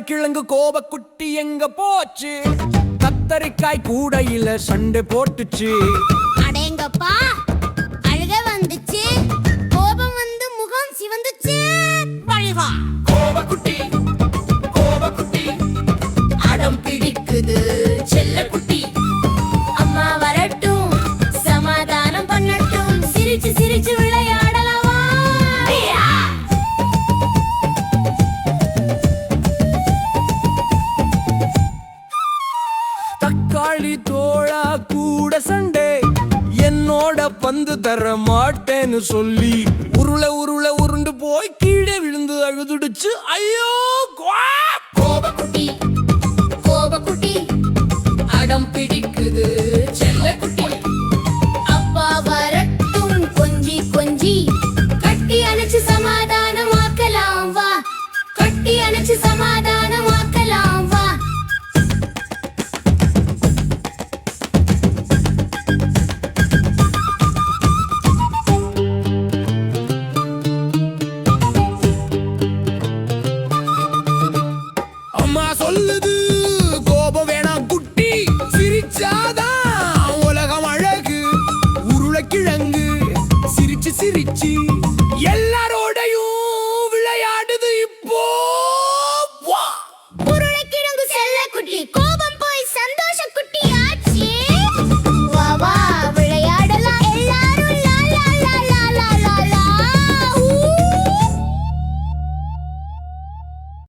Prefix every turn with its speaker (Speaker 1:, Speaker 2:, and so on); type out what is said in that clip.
Speaker 1: உருளைக்கிழங்கு கோபக்குட்டி எங்க போச்சு? கத்தரிக்காய் கூடையில சண்டை போட்டுச்சு.
Speaker 2: அடேங்கப்பா, அழுக வந்துச்சு, கோபம் வந்து முகம் சிவந்துச்சு. பழிவா
Speaker 1: கோபக்குட்டி கோபக்குட்டி
Speaker 2: அடம் பிடிக்குது செல்லக்குட்டி. அம்மா வரட்டும், சமாதானம் பண்ணட்டும், சிரிச்சு சிரிச்சு விளையாடலாமா?
Speaker 1: தக்காளி தோழா கூட சண்டை, என்னோட பந்து தர மாட்டேன்னு சொல்லி உருள உருள உருண்டு போய் கீழே விழுந்து அழுதுடுச்சு. ஐயோ!
Speaker 2: கோபக்குட்டி கோபக்குட்டி அடம் பிடிக்குது செல்லக்குட்டி. அப்பா வரட்டும், கொஞ்சி கொஞ்சி கட்டி அணைச்சு சமாதானமாக்கலாம் வா, கட்டி அணைச்சு சமாதானமாக்கலாம் வா.
Speaker 1: அம்மா சொல்லுது